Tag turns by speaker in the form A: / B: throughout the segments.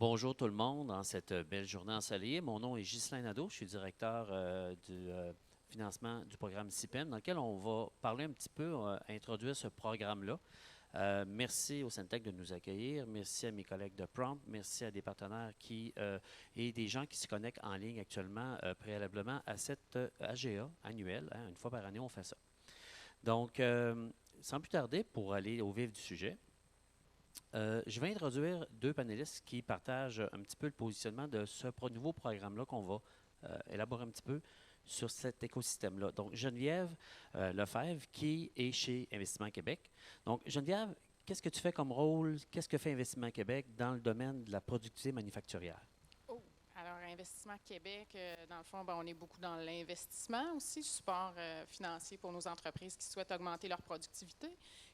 A: Bonjour tout le monde en cette belle journée ensoleillée. Mon nom est Ghislain Nadeau, je suis directeur du financement du programme CIPEM, dans lequel on va parler un petit peu, introduire ce programme-là. Merci au Centec de nous accueillir, merci à mes collègues de Prompt, merci à des partenaires et des gens qui se connectent en ligne actuellement préalablement à cette AGA annuelle. Hein, une fois par année, on fait ça. Donc, sans plus tarder, pour aller au vif du sujet, je vais introduire deux panélistes qui partagent un petit peu le positionnement de ce nouveau programme-là qu'on va élaborer un petit peu sur cet écosystème-là. Donc, Geneviève Lefebvre, qui est chez Investissement Québec. Donc, Geneviève, qu'est-ce que tu fais comme rôle? Qu'est-ce que fait Investissement Québec dans le domaine de la productivité manufacturière?
B: Oh, alors Investissement Québec, dans le fond, ben, on est beaucoup dans l'investissement aussi, support financier pour nos entreprises qui souhaitent augmenter leur productivité,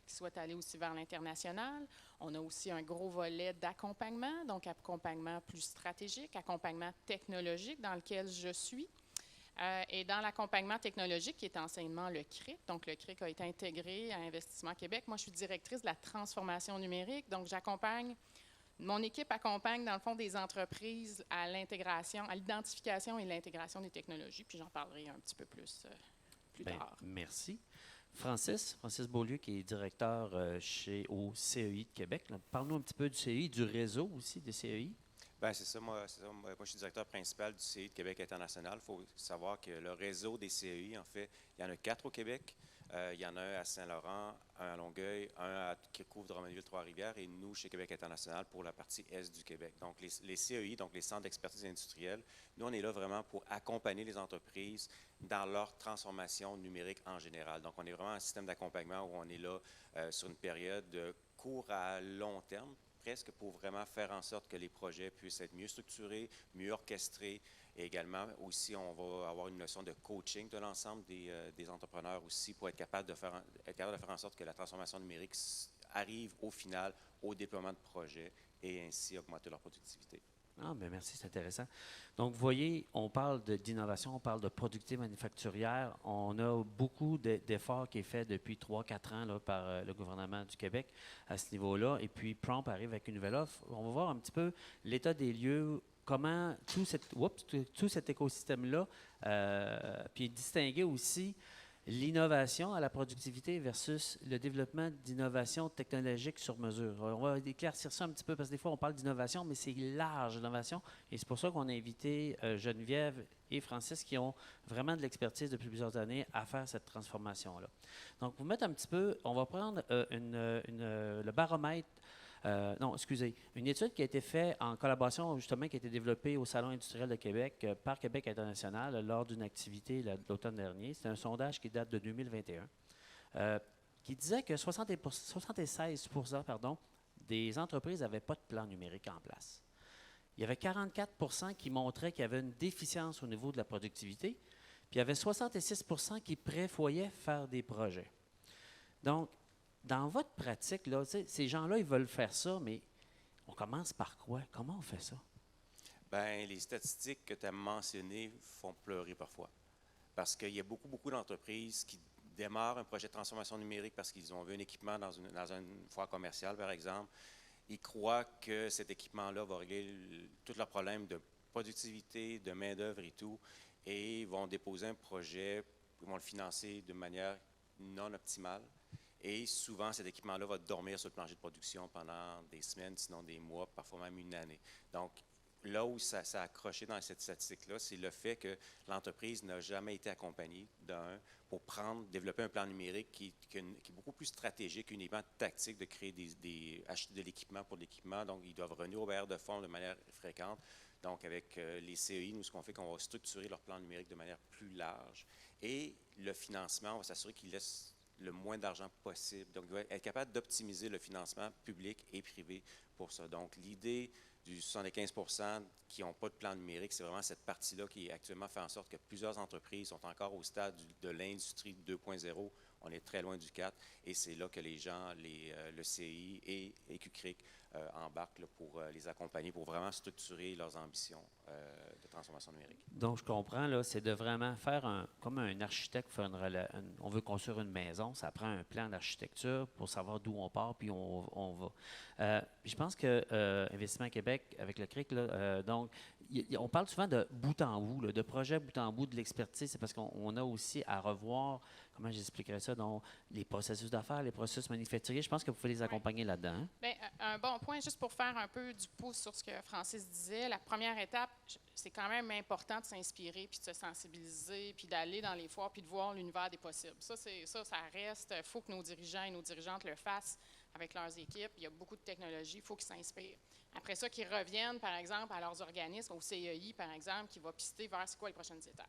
B: qui souhaitent aller aussi vers l'international. On a aussi un gros volet d'accompagnement, donc accompagnement plus stratégique, accompagnement technologique dans lequel je suis. Et dans l'accompagnement technologique, qui est enseignement le CRIC, donc le CRIC a été intégré à Investissement Québec. Moi, je suis directrice de la transformation numérique, donc mon équipe accompagne, dans le fond, des entreprises à l'intégration, à l'identification et l'intégration des technologies, puis j'en parlerai un petit peu plus
A: Bien,
B: tard.
A: merci. Francis Beaulieu, qui est directeur au CEI de Québec. Parle-nous un petit peu du CEI, du réseau aussi des CEI.
C: Bien, c'est ça. Moi, je suis directeur principal du CEI de Québec International. Il faut savoir que le réseau des CEI, en fait, il y en a 4 au Québec. Il y en a un à Saint-Laurent, un à Longueuil, qui couvre Drummondville-Trois-Rivières et nous, chez Québec International, pour la partie est du Québec. Donc, les CEI, donc les centres d'expertise industrielle, nous, on est là vraiment pour accompagner les entreprises dans leur transformation numérique en général. Donc, on est vraiment un système d'accompagnement où on est là sur une période de court à long terme, presque pour vraiment faire en sorte que les projets puissent être mieux structurés, mieux orchestrés. Et également, aussi, on va avoir une notion de coaching de l'ensemble des entrepreneurs aussi pour être capable de faire en sorte que la transformation numérique arrive au final au déploiement de projets et ainsi augmenter leur productivité.
A: Ah, bien merci, c'est intéressant. Donc, vous voyez, on parle d'innovation, on parle de productivité manufacturière. On a beaucoup d'efforts qui est fait depuis 3-4 ans là, par le gouvernement du Québec à ce niveau-là. Et puis, Prompt arrive avec une nouvelle offre. On va voir un petit peu l'état des lieux, comment tout cet écosystème-là, puis distinguer aussi l'innovation à la productivité versus le développement d'innovation technologique sur mesure. On va éclaircir ça un petit peu parce que des fois, on parle d'innovation, mais c'est large, l'innovation. Et c'est pour ça qu'on a invité Geneviève et Francis qui ont vraiment de l'expertise depuis plusieurs années à faire cette transformation-là. Donc, pour mettre un petit peu, on va prendre le baromètre. Non, excusez. Une étude qui a été faite en collaboration, justement, qui a été développée au Salon industriel de Québec par Québec International lors d'une activité l'automne dernier. C'est un sondage qui date de 2021, qui disait que 76 des entreprises n'avaient pas de plan numérique en place. Il y avait 44 qui montraient qu'il y avait une déficience au niveau de la productivité, puis il y avait 66 qui prévoyaient faire des projets. Donc, dans votre pratique, là, ces gens-là, ils veulent faire ça, mais on commence par quoi? Comment on fait ça?
C: Bien, les statistiques que tu as mentionnées font pleurer parfois. Parce qu'il y a beaucoup d'entreprises qui démarrent un projet de transformation numérique parce qu'ils ont vu un équipement dans une foire commerciale, par exemple. Ils croient que cet équipement-là va régler tous leurs problèmes de productivité, de main-d'œuvre et tout, et ils vont déposer un projet, ils vont le financer de manière non optimale. Et souvent, cet équipement-là va dormir sur le plancher de production pendant des semaines, sinon des mois, parfois même une année. Donc, là où ça a accroché dans cette statistique-là, c'est le fait que l'entreprise n'a jamais été accompagnée pour développer un plan numérique qui est beaucoup plus stratégique, uniquement tactique, de créer acheter de l'équipement pour l'équipement. Donc, ils doivent revenir au bailleur de fonds de manière fréquente. Donc, avec les CEI, nous, ce qu'on fait, qu'on va structurer leur plan numérique de manière plus large. Et le financement, on va s'assurer qu'ils laissent le moins d'argent possible. Donc, il doit être capable d'optimiser le financement public et privé pour ça. Donc, l'idée du 75 qui n'ont pas de plan numérique, c'est vraiment cette partie-là qui actuellement fait en sorte que plusieurs entreprises sont encore au stade de l'industrie 2.0 On est très loin du 4 et c'est là que les gens, le CI et EQCRIC embarquent là, pour les accompagner, pour vraiment structurer leurs ambitions de transformation numérique.
A: Donc, je comprends, là, c'est de vraiment faire comme un architecte, on veut construire une maison, ça prend un plan d'architecture pour savoir d'où on part, puis on va. Puis je pense que Investissement Québec, avec le CRIC, là, donc, on parle souvent de bout en bout, là, de projet bout en bout, de l'expertise, c'est parce qu'on a aussi à revoir, comment j'expliquerais ça, donc les processus d'affaires, les processus manufacturiers. Je pense que vous pouvez les accompagner là-dedans. Hein?
B: Bien, un bon point, juste pour faire un peu du pouce sur ce que Francis disait, la première étape, c'est quand même important de s'inspirer, puis de se sensibiliser, puis d'aller dans les foires, puis de voir l'univers des possibles. Ça reste, il faut que nos dirigeants et nos dirigeantes le fassent avec leurs équipes. Il y a beaucoup de technologies, il faut qu'ils s'inspirent. Après ça, qu'ils reviennent, par exemple, à leurs organismes, au CEI, par exemple, qui va pister vers c'est quoi les prochaines étapes.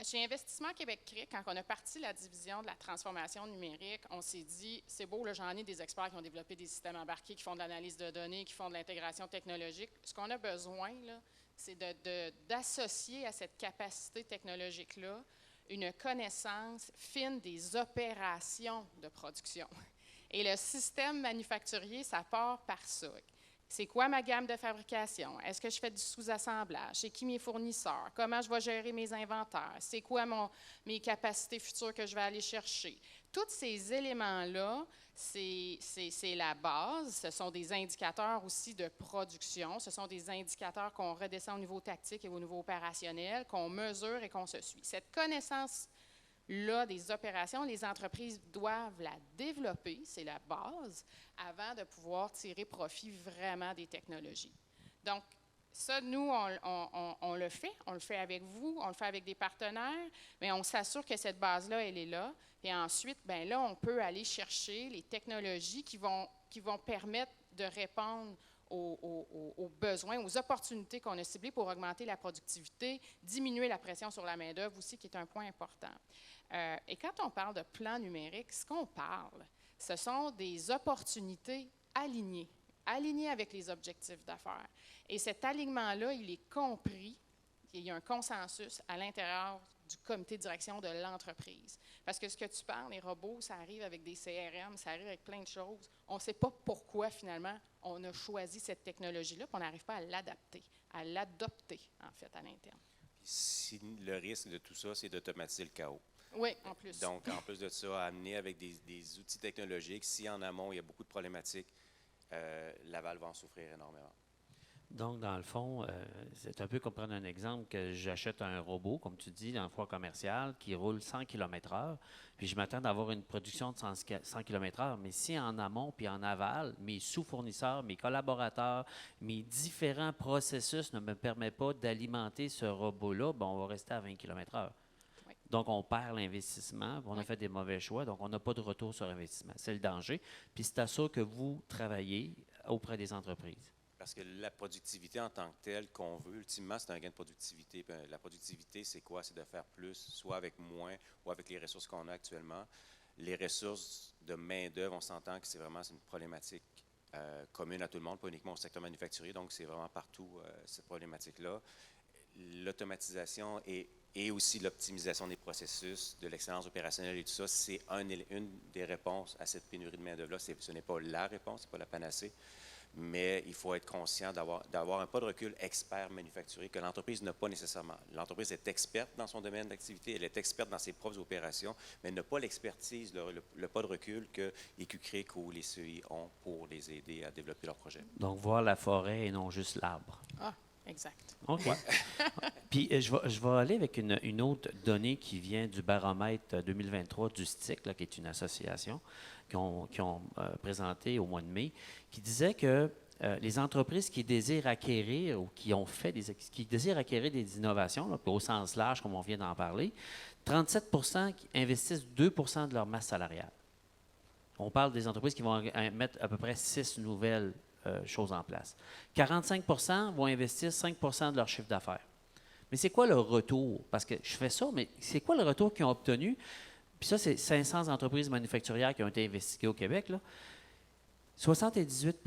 B: Chez Investissement Québec-CRIC, quand on a parti la division de la transformation numérique, on s'est dit, c'est beau, j'en ai des experts qui ont développé des systèmes embarqués, qui font de l'analyse de données, qui font de l'intégration technologique. Ce qu'on a besoin, là, c'est d'associer à cette capacité technologique-là une connaissance fine des opérations de production. Et le système manufacturier, ça part par ça. C'est quoi ma gamme de fabrication? Est-ce que je fais du sous-assemblage? C'est qui mes fournisseurs? Comment je vais gérer mes inventaires? C'est quoi mes capacités futures que je vais aller chercher? Tous ces éléments-là, c'est la base. Ce sont des indicateurs aussi de production. Ce sont des indicateurs qu'on redescend au niveau tactique et au niveau opérationnel, qu'on mesure et qu'on se suit. Cette connaissance-là des opérations, les entreprises doivent la développer, c'est la base, avant de pouvoir tirer profit vraiment des technologies. Donc, ça, nous, on le fait avec vous, on le fait avec des partenaires, mais on s'assure que cette base-là, elle est là. Et ensuite, bien là, on peut aller chercher les technologies qui vont permettre de répondre aux besoins, aux opportunités qu'on a ciblées pour augmenter la productivité, diminuer la pression sur la main-d'œuvre aussi, qui est un point important. Et quand on parle de plan numérique, ce qu'on parle, ce sont des opportunités alignées avec les objectifs d'affaires. Et cet alignement-là, il est compris, il y a un consensus à l'intérieur du comité de direction de l'entreprise. Parce que ce que tu parles, les robots, ça arrive avec des CRM, ça arrive avec plein de choses. On ne sait pas pourquoi, finalement, on a choisi cette technologie-là, puis on n'arrive pas à l'adapter, à l'adopter, en fait, à l'interne.
C: Si le risque de tout ça, c'est d'automatiser le chaos.
B: Oui, en plus.
C: Donc, en plus de ça, amener avec des outils technologiques, si en amont, il y a beaucoup de problématiques, Laval va en souffrir énormément.
A: Donc, dans le fond, c'est un peu comme prendre un exemple que j'achète un robot, comme tu dis, dans un foire commercial qui roule 100 km/h, puis je m'attends d'avoir une production de 100 km/h. Mais si en amont puis en aval, mes sous-fournisseurs, mes collaborateurs, mes différents processus ne me permettent pas d'alimenter ce robot-là, ben on va rester à 20 km/h.
B: Oui.
A: Donc, on perd l'investissement, on a fait des mauvais choix, donc on n'a pas de retour sur investissement. C'est le danger. Puis c'est à ça que vous travaillez auprès des entreprises.
C: Parce que la productivité en tant que telle qu'on veut, ultimement, c'est un gain de productivité. Puis, la productivité, c'est quoi? C'est de faire plus, soit avec moins ou avec les ressources qu'on a actuellement. Les ressources de main-d'œuvre, on s'entend que c'est une problématique commune à tout le monde, pas uniquement au secteur manufacturier. Donc, c'est vraiment partout cette problématique-là. L'automatisation et aussi l'optimisation des processus, de l'excellence opérationnelle et tout ça, c'est une des réponses à cette pénurie de main-d'œuvre-là. Ce n'est pas la réponse, ce n'est pas la panacée. Mais il faut être conscient d'avoir un pas de recul expert manufacturier que l'entreprise n'a pas nécessairement. L'entreprise est experte dans son domaine d'activité, elle est experte dans ses propres opérations, mais elle n'a pas l'expertise, le pas de recul que EQCRIC ou les CEI ont pour les aider à développer leurs projets.
A: Donc, voir la forêt et non juste l'arbre.
B: Ah, exact.
A: OK. Puis, je vais aller avec une autre donnée qui vient du baromètre 2023 du STIC, là, qui est une association qui ont présenté au mois de mai, qui disait que les entreprises qui désirent acquérir ou qui désirent acquérir des innovations, là, au sens large, comme on vient d'en parler, 37 qui investissent 2 de leur masse salariale. On parle des entreprises qui vont mettre à peu près 6 nouvelles choses en place. 45 vont investir 5 de leur chiffre d'affaires. Mais c'est quoi le retour? Parce que je fais ça, mais c'est quoi le retour qu'ils ont obtenu? Puis ça, c'est 500 entreprises manufacturières qui ont été investiguées au Québec, là. 78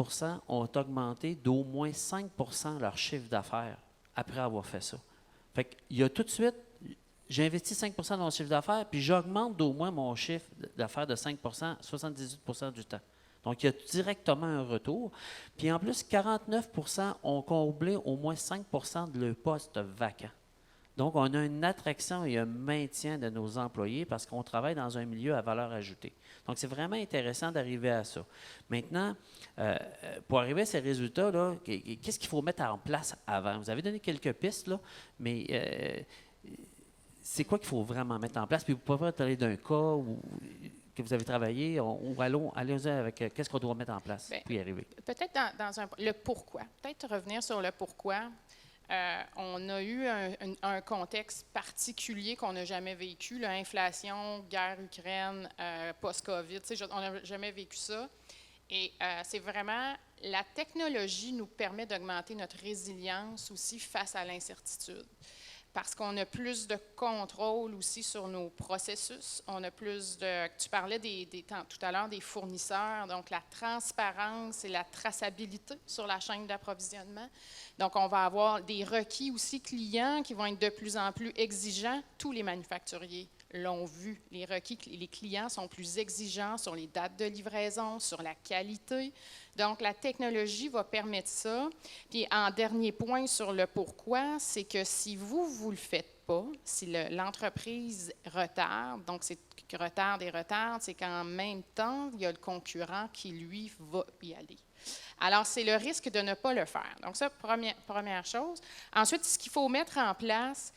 A: ont augmenté d'au moins 5 leur chiffre d'affaires après avoir fait ça. Fait qu'il y a tout de suite j'investis 5 % de mon chiffre d'affaires, puis j'augmente d'au moins mon chiffre d'affaires de 5 78 % du temps. Donc, il y a directement un retour. Puis en plus, 49 % ont comblé au moins 5 % de leur poste vacant. Donc, on a une attraction et un maintien de nos employés parce qu'on travaille dans un milieu à valeur ajoutée. Donc, c'est vraiment intéressant d'arriver à ça. Maintenant, pour arriver à ces résultats-là, qu'est-ce qu'il faut mettre en place avant? Vous avez donné quelques pistes, là, mais c'est quoi qu'il faut vraiment mettre en place? Puis vous pouvez parler d'un cas que vous avez travaillé, ou allons-y avec qu'est-ce qu'on doit mettre en place pour y arriver?
B: Peut-être le pourquoi. Peut-être revenir sur le pourquoi. On a eu un contexte particulier qu'on n'a jamais vécu, l'inflation, guerre Ukraine, post-COVID, on n'a jamais vécu ça. Et c'est vraiment, la technologie nous permet d'augmenter notre résilience aussi face à l'incertitude. Parce qu'on a plus de contrôle aussi sur nos processus. On a plus de... Tu parlais tout à l'heure des fournisseurs, donc la transparence et la traçabilité sur la chaîne d'approvisionnement. Donc, on va avoir des requis aussi clients qui vont être de plus en plus exigeants. Tous les manufacturiers l'ont vu. Les requis, les clients sont plus exigeants sur les dates de livraison, sur la qualité. Donc, la technologie va permettre ça. Puis, en dernier point sur le pourquoi, c'est que si vous ne le faites pas, si l'entreprise retarde, donc c'est retarde, c'est qu'en même temps, il y a le concurrent qui, lui, va y aller. Alors, c'est le risque de ne pas le faire. Donc, ça, première chose. Ensuite, ce qu'il faut mettre en place,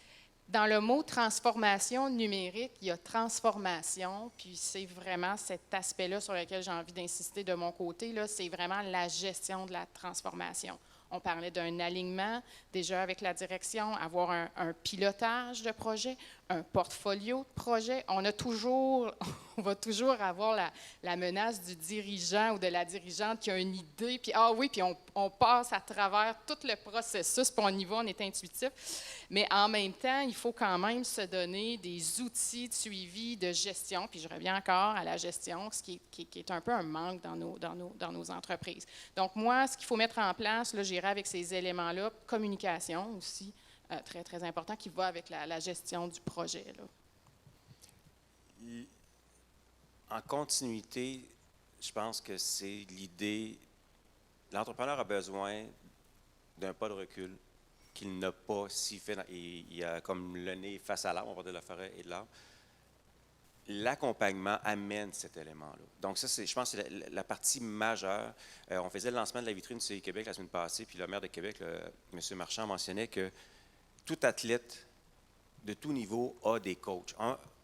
B: dans le mot transformation numérique, il y a transformation, puis c'est vraiment cet aspect-là sur lequel j'ai envie d'insister de mon côté, c'est vraiment la gestion de la transformation. On parlait d'un alignement déjà avec la direction, avoir un pilotage de projet, un portfolio de projet. On va toujours avoir la menace du dirigeant ou de la dirigeante qui a une idée, puis puis on passe à travers tout le processus, puis on y va, on est intuitif. Mais en même temps, il faut quand même se donner des outils de suivi, de gestion, puis je reviens encore à la gestion, ce qui est un peu un manque dans nos entreprises. Donc moi, ce qu'il faut mettre en place, là, j'irai avec ces éléments-là, communication aussi, très, très important, qui va avec la gestion du projet, là.
C: En continuité, je pense que c'est l'idée, l'entrepreneur a besoin d'un pas de recul qu'il n'a pas si fait, il y a comme le nez face à l'arbre, on va dire la forêt et de l'arbre. L'accompagnement amène cet élément-là. Donc ça, je pense que c'est la partie majeure. On faisait le lancement de la vitrine du CI Québec la semaine passée, puis le maire de Québec, M. Marchand, mentionnait que tout athlète de tout niveau a des coachs,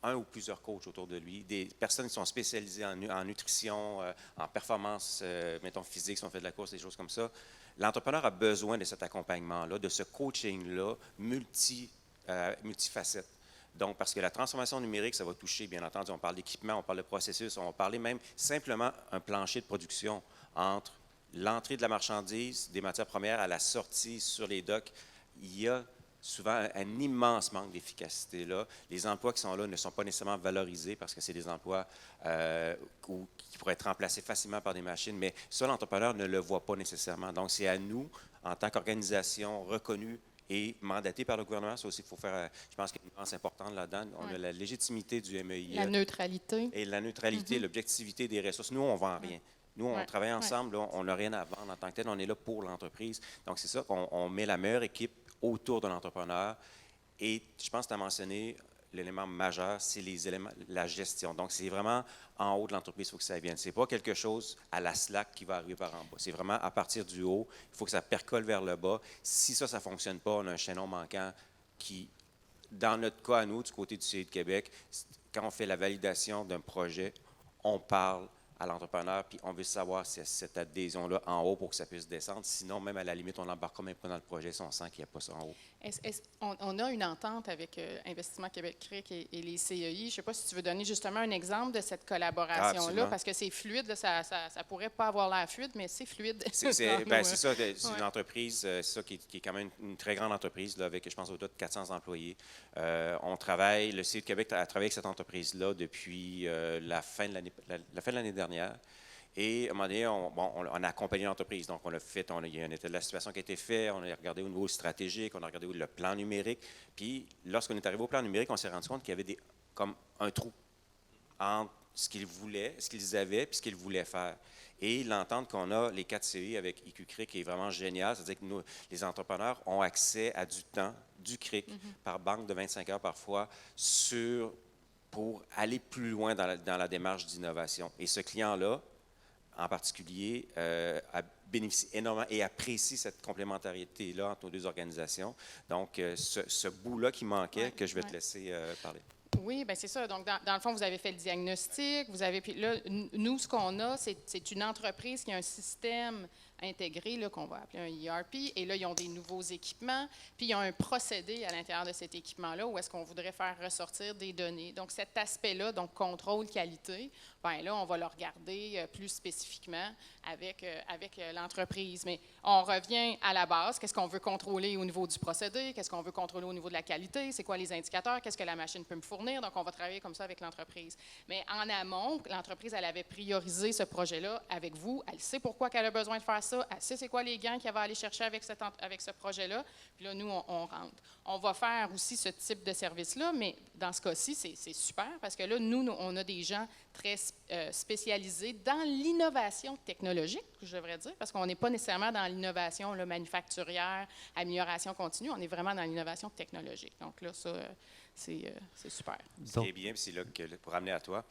C: un ou plusieurs coachs autour de lui, des personnes qui sont spécialisées en nutrition, en performance, mettons physique, si on fait de la course, des choses comme ça. L'entrepreneur a besoin de cet accompagnement-là, de ce coaching-là, multifacette. Donc, parce que la transformation numérique, ça va toucher, bien entendu, on parle d'équipement, on parle de processus, on va parler même simplement un plancher de production entre l'entrée de la marchandise, des matières premières, à la sortie sur les docks. Il y a souvent un immense manque d'efficacité là. Les emplois qui sont là ne sont pas nécessairement valorisés parce que c'est des emplois qui pourraient être remplacés facilement par des machines, mais ça, l'entrepreneur ne le voit pas nécessairement. Donc, c'est à nous, en tant qu'organisation reconnue et mandaté par le gouvernement, ça aussi, il faut faire, je pense qu'il y a une nuance importante là-dedans. On a la légitimité du MEI.
B: La neutralité.
C: Et la neutralité, l'objectivité des ressources. Nous, on ne vend rien. Nous, on travaille ensemble, là, on n'a rien à vendre en tant que tel, on est là pour l'entreprise. Donc, c'est ça qu'on met la meilleure équipe autour de l'entrepreneur. Et je pense que tu as mentionné l'élément majeur, c'est les éléments, la gestion. Donc, c'est vraiment en haut de l'entreprise, il faut que ça vienne. Ce n'est pas quelque chose à la slack qui va arriver par en bas. C'est vraiment à partir du haut, il faut que ça percole vers le bas. Si ça ne fonctionne pas, on a un chaînon manquant qui, dans notre cas à nous, du côté du CI de Québec, quand on fait la validation d'un projet, on parle à l'entrepreneur, puis on veut savoir si cette adhésion-là en haut pour que ça puisse descendre. Sinon, même à la limite, on n'embarque même pas dans le projet si on sent qu'il n'y a pas ça en haut.
B: On a une entente avec Investissement Québec CRIC et les CEI. Je ne sais pas si tu veux donner justement un exemple de cette collaboration-là, parce que c'est fluide, là, ça ne pourrait pas avoir l'air fluide, mais c'est fluide.
C: C'est ça, c'est une entreprise, c'est ça qui est quand même une très grande entreprise, là, avec, je pense, au-delà de 400 employés. On travaille, le CI de Québec a travaillé avec cette entreprise-là depuis la fin de l'année dernière. Et à un moment donné, on a accompagné l'entreprise. Donc, il y a un état de la situation qui a été fait, on a regardé au niveau stratégique, on a regardé le plan numérique. Puis, lorsqu'on est arrivé au plan numérique, on s'est rendu compte qu'il y avait comme un trou entre ce qu'ils voulaient, ce qu'ils avaient, puis ce qu'ils voulaient faire. Et l'entente qu'on a, les 4 CI avec IQ CRIC, est vraiment géniale. C'est-à-dire que nous, les entrepreneurs ont accès à du temps, du CRIC, par banque de 25 heures parfois, pour aller plus loin dans la démarche d'innovation. Et ce client-là, en particulier, bénéficie énormément et apprécie cette complémentarité-là entre nos deux organisations. Donc, ce bout-là qui manquait, que je vais te laisser parler.
B: Oui, bien c'est ça. Donc, dans le fond, vous avez fait le diagnostic, puis là, nous, ce qu'on a, c'est une entreprise qui a un système intégré, là, qu'on va appeler un ERP, et là, ils ont des nouveaux équipements, puis il y a un procédé à l'intérieur de cet équipement-là où est-ce qu'on voudrait faire ressortir des données. Donc, cet aspect-là, donc contrôle qualité, bien là, on va le regarder plus spécifiquement avec l'entreprise. Mais on revient à la base. Qu'est-ce qu'on veut contrôler au niveau du procédé? Qu'est-ce qu'on veut contrôler au niveau de la qualité? C'est quoi les indicateurs? Qu'est-ce que la machine peut me fournir? Donc, on va travailler comme ça avec l'entreprise. Mais en amont, l'entreprise, elle avait priorisé ce projet-là avec vous. Elle sait pourquoi elle a besoin de faire ça. Elle sait c'est quoi les gains qu'elle va aller chercher avec ce projet-là. Puis là, nous, on rentre. On va faire aussi ce type de service-là, mais dans ce cas-ci, c'est super parce que là, nous, on a des gens très spécialisés dans l'innovation technologique, je devrais dire, parce qu'on n'est pas nécessairement dans l'innovation manufacturière, amélioration continue, on est vraiment dans l'innovation technologique. Donc là, ça, c'est super.
C: Ce qui est bien, c'est là que pour ramener à toi,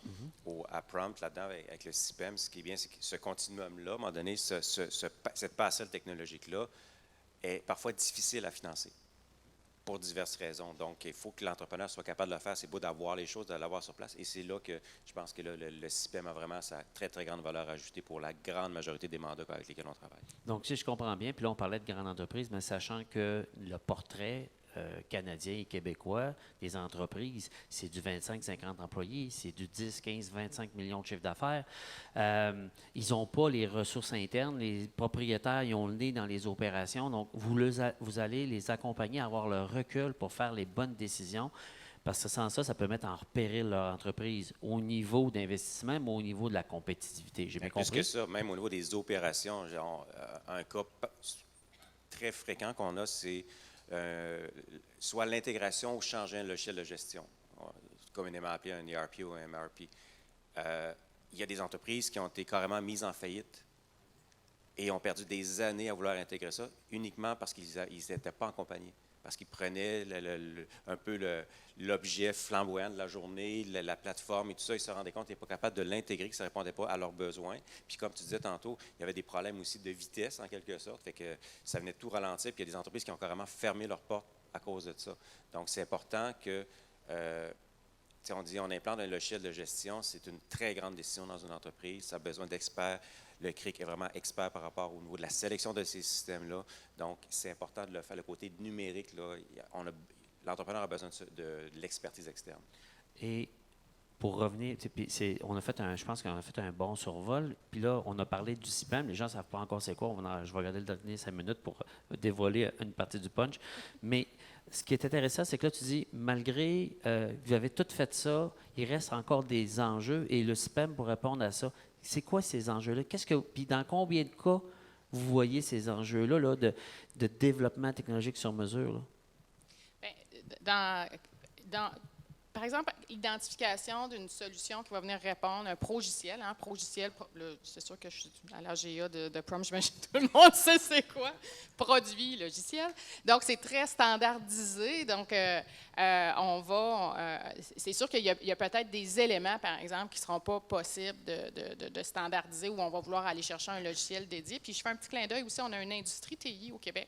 C: à Prompt, là-dedans, avec le CIPEM, ce qui est bien, c'est que ce continuum-là, à un moment donné, cette passerelle technologique-là est parfois difficile à financer pour diverses raisons. Donc, il faut que l'entrepreneur soit capable de le faire. C'est beau d'avoir les choses, de l'avoir sur place. Et c'est là que je pense que le CIPEM a vraiment sa très, très grande valeur ajoutée pour la grande majorité des mandats avec lesquels on travaille.
A: Donc, si je comprends bien, puis là, on parlait de grande entreprise, mais sachant que le portrait canadien et québécois des entreprises, c'est du 25-50 employés, c'est du 10, 15, 25 millions de chiffre d'affaires. Ils n'ont pas les ressources internes. Les propriétaires, ils ont le nez dans les opérations. Donc, vous allez les accompagner à avoir le recul pour faire les bonnes décisions. Parce que sans ça, ça peut mettre en péril leur entreprise au niveau d'investissement, mais au niveau de la compétitivité. J'ai bien compris?
C: Plus que ça, même au niveau des opérations, genre, un cas très fréquent qu'on a, c'est soit l'intégration ou changer un logiciel de gestion, communément appelé un ERP ou un MRP. Il y a des entreprises qui ont été carrément mises en faillite et ont perdu des années à vouloir intégrer ça uniquement parce qu'ils n'étaient pas en compagnie. Parce qu'ils prenaient un peu l'objet flamboyant de la journée, la plateforme et tout ça, ils se rendaient compte qu'ils n'étaient pas capables de l'intégrer, que ça ne répondait pas à leurs besoins. Puis comme tu disais tantôt, il y avait des problèmes aussi de vitesse en quelque sorte, fait que ça venait tout ralentir. Puis il y a des entreprises qui ont carrément fermé leurs portes à cause de ça. Donc c'est important que, on dit on implante un logiciel de gestion, c'est une très grande décision dans une entreprise, ça a besoin d'experts. Le CRIC est vraiment expert par rapport au niveau de la sélection de ces systèmes-là. Donc, c'est important de le faire. Le côté numérique, l'entrepreneur a besoin de l'expertise externe. Et
A: pour revenir, je pense qu'on a fait un bon survol. Puis là, on a parlé du CIPEM. Les gens ne savent pas encore c'est quoi. Je vais regarder le dernier 5 minutes pour dévoiler une partie du punch. Mais ce qui est intéressant, c'est que là, tu dis, malgré vous avez tout fait ça, il reste encore des enjeux et le CIPEM pour répondre à ça. C'est quoi ces enjeux-là? Puis dans combien de cas vous voyez ces enjeux-là là, de développement technologique sur mesure?
B: Bien, par exemple, l'identification d'une solution qui va venir répondre à un progiciel. Progiciel, c'est sûr que je suis à l'AGA de Prom, j'imagine que tout le monde sait c'est quoi. Produit, logiciel. Donc, c'est très standardisé. Donc, c'est sûr qu'il y a peut-être des éléments, par exemple, qui ne seront pas possibles de standardiser où on va vouloir aller chercher un logiciel dédié. Puis, je fais un petit clin d'œil aussi, on a une industrie TI au Québec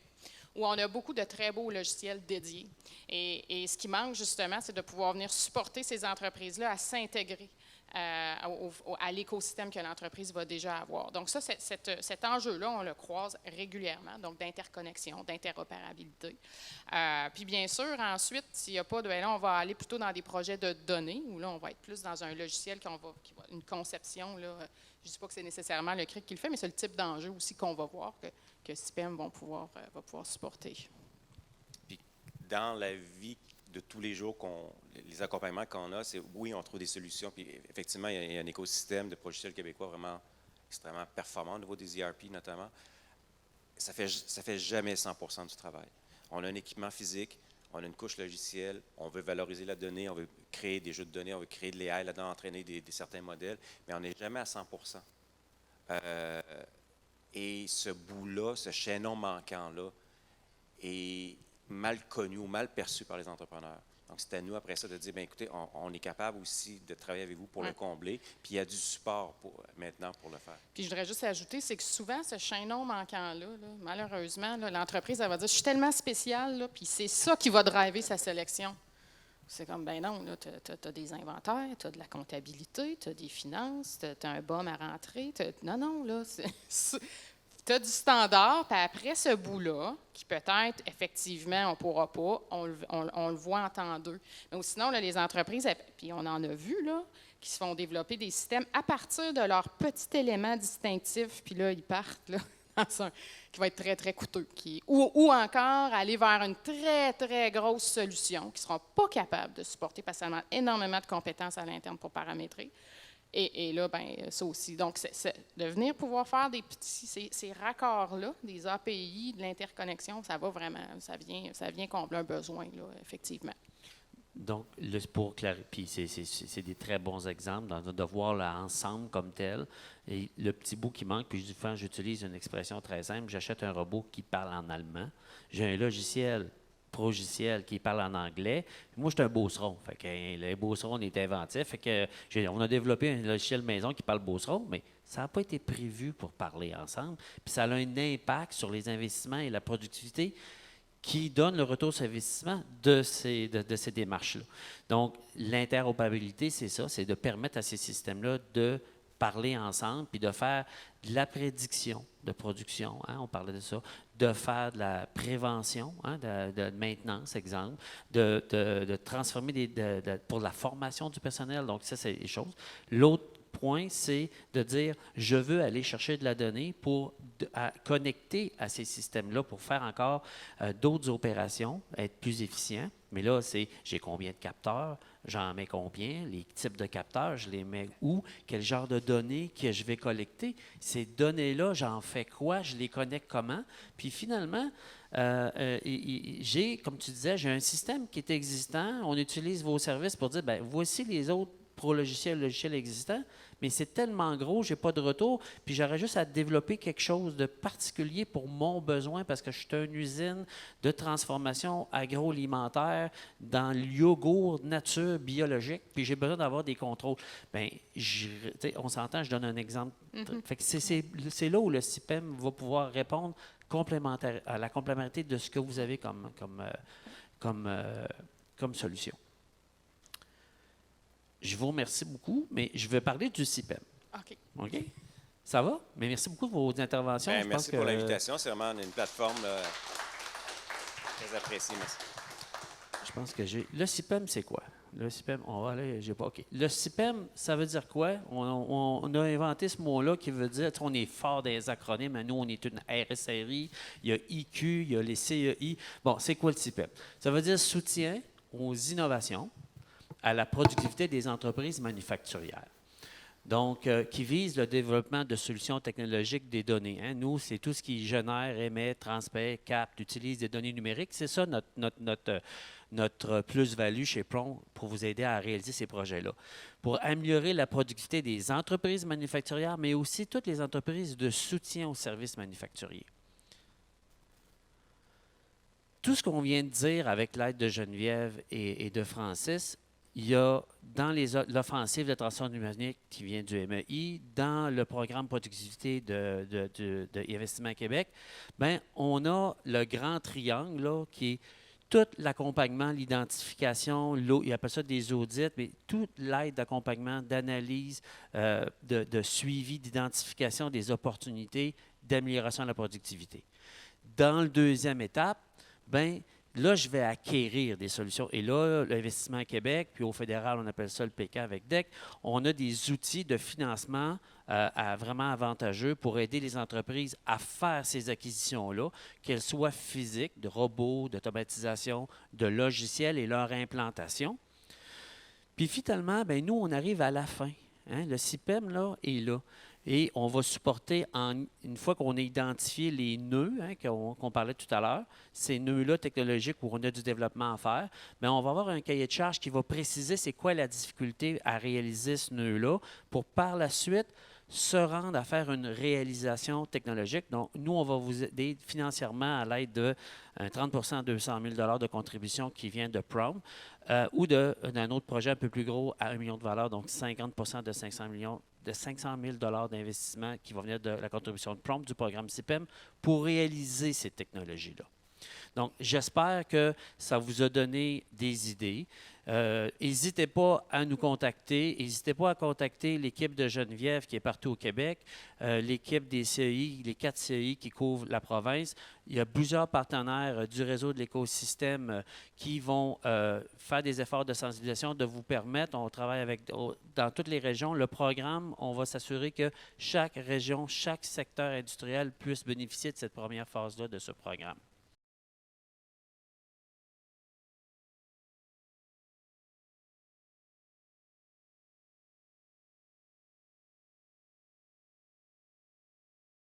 B: où on a beaucoup de très beaux logiciels dédiés. Et ce qui manque, justement, c'est de pouvoir venir supporter ces entreprises-là à s'intégrer à l'écosystème que l'entreprise va déjà avoir. Donc ça, cet enjeu-là, on le croise régulièrement, donc d'interconnexion, d'interopérabilité. Puis bien sûr, ensuite, s'il n'y a pas de... Là, on va aller plutôt dans des projets de données, où là, on va être plus dans un logiciel une conception, là, je ne dis pas que c'est nécessairement le CRIC qui le fait, mais c'est le type d'enjeu aussi qu'on va voir que CIPEM va pouvoir supporter.
C: Puis, dans la vie de tous les jours, les accompagnements qu'on a, c'est oui, on trouve des solutions. Puis, effectivement, il y a un écosystème de logiciels québécois vraiment extrêmement performants au niveau des ERP notamment, ça fait jamais 100% du travail. On a un équipement physique, on a une couche logicielle, on veut valoriser la donnée, on veut créer des jeux de données, on veut créer de l'AI là-dedans, entraîner certains modèles, mais on n'est jamais à 100%. Et ce bout-là, ce chaînon manquant-là, est mal connu ou mal perçu par les entrepreneurs. Donc, c'est à nous, après ça, de dire, bien, écoutez, on est capable aussi de travailler avec vous pour le combler, puis il y a du support maintenant pour le faire.
B: Puis, je voudrais juste ajouter, c'est que souvent, ce chaînon manquant-là, malheureusement, l'entreprise, elle va dire, je suis tellement spéciale, puis c'est ça qui va driver sa sélection. C'est comme, ben non, tu as des inventaires, tu as de la comptabilité, tu as des finances, tu as un BOM à rentrer. Non, là, tu as du standard, puis après ce bout-là, qui peut-être, effectivement, on ne pourra pas, on le voit en temps deux. Mais sinon, là, les entreprises, puis on en a vu, là, qui se font développer des systèmes à partir de leur petit élément distinctif, puis là, ils partent là, dans un qui va être très, très coûteux. Ou encore aller vers une très, très grosse solution qui ne seront pas capables de supporter parce que ça demande énormément de compétences à l'interne pour paramétrer. Et là, ben ça aussi. Donc, de venir pouvoir faire des petits, ces raccords-là, des API, de l'interconnexion, ça va vraiment, ça vient combler un besoin, là, effectivement.
A: Donc, pour clarifier, c'est des très bons exemples de voir l'ensemble comme tel. Et le petit bout qui manque, puis j'utilise une expression très simple, j'achète un robot qui parle en allemand, j'ai un logiciel progiciel qui parle en anglais. Moi, je suis un beauceron. Fait que le beauceron est inventif. Fait que on a développé un logiciel maison qui parle beauceron, mais ça n'a pas été prévu pour parler ensemble. Puis ça a un impact sur les investissements et la productivité qui donne le retour sur investissement de ces démarches-là. Donc, l'interopérabilité, c'est ça, c'est de permettre à ces systèmes-là de parler ensemble puis de faire de la prédiction de production, hein, on parlait de ça, de faire de la prévention, hein, de maintenance, exemple, de transformer pour la formation du personnel. Donc, ça, c'est les choses. L'autre point, c'est de dire, je veux aller chercher de la donnée pour connecter à ces systèmes-là pour faire encore d'autres opérations, être plus efficient. Mais là, c'est, j'ai combien de capteurs, j'en mets combien, les types de capteurs, je les mets où, quel genre de données que je vais collecter. Ces données-là, j'en fais quoi, je les connecte comment. Puis finalement, comme tu disais, j'ai un système qui est existant. On utilise vos services pour dire, bien, voici les autres logiciels existants, mais c'est tellement gros, je n'ai pas de retour, puis j'aurais juste à développer quelque chose de particulier pour mon besoin parce que je suis une usine de transformation agroalimentaire dans le yogourt nature biologique, puis j'ai besoin d'avoir des contrôles. Bien, on s'entend, je donne un exemple. Fait que c'est là où le CIPEM va pouvoir répondre à la complémentarité de ce que vous avez comme solution. Je vous remercie beaucoup, mais je vais parler du CIPEM. OK? Ça va? Mais merci beaucoup de vos interventions.
C: Bien, merci pour l'invitation. C'est vraiment une plateforme très appréciée. Merci.
A: Je pense que le CIPEM, c'est quoi? Le CIPEM, on va aller, j'ai pas. OK. Le CIPEM, ça veut dire quoi? On a inventé ce mot-là qui veut dire, on est fort des acronymes, mais nous, on est une RSRI, il y a IQ, il y a les CEI. Bon, c'est quoi le CIPEM? Ça veut dire soutien aux innovations, à la productivité des entreprises manufacturières. Donc, qui vise le développement de solutions technologiques des données. Hein. Nous, c'est tout ce qui génère, émet, transmet, capte, utilise des données numériques. C'est ça notre plus-value chez Plon pour vous aider à réaliser ces projets-là. Pour améliorer la productivité des entreprises manufacturières, mais aussi toutes les entreprises de soutien aux services manufacturiers. Tout ce qu'on vient de dire avec l'aide de Geneviève et de Francis, il y a dans l'offensive de transformation numérique qui vient du MEI, dans le programme productivité de Investissement Québec, bien, on a le grand triangle là, qui est tout l'accompagnement, l'identification, il appelle ça des audits, mais toute l'aide d'accompagnement, d'analyse, de suivi, d'identification des opportunités d'amélioration de la productivité. Dans la deuxième étape, bien, là, je vais acquérir des solutions. Et là, l'Investissement Québec, puis au fédéral, on appelle ça le PK avec DEC, on a des outils de financement vraiment avantageux pour aider les entreprises à faire ces acquisitions-là, qu'elles soient physiques, de robots, d'automatisation, de logiciels et leur implantation. Puis finalement, bien, nous, on arrive à la fin. Hein? Le CIPEM, là, est là. Et on va supporter, une fois qu'on a identifié les nœuds qu'on parlait tout à l'heure, ces nœuds-là technologiques où on a du développement à faire, bien, on va avoir un cahier de charge qui va préciser c'est quoi la difficulté à réaliser ce nœud-là pour par la suite se rendre à faire une réalisation technologique. Donc, nous, on va vous aider financièrement à l'aide de 30 à 200 000 de contribution qui vient de PROM ou d'un autre projet un peu plus gros à 1 million de valeur, donc 50 de 500 000 d'investissement qui va venir de la contribution de PROM du programme CIPEM pour réaliser ces technologies-là. Donc, j'espère que ça vous a donné des idées. N'hésitez pas à nous contacter. N'hésitez pas à contacter l'équipe de Geneviève qui est partout au Québec, l'équipe des CEI, les 4 CEI qui couvrent la province. Il y a plusieurs partenaires du réseau de l'écosystème qui vont faire des efforts de sensibilisation, de vous permettre, on travaille dans toutes les régions, le programme, on va s'assurer que chaque région, chaque secteur industriel puisse bénéficier de cette première phase-là de ce programme.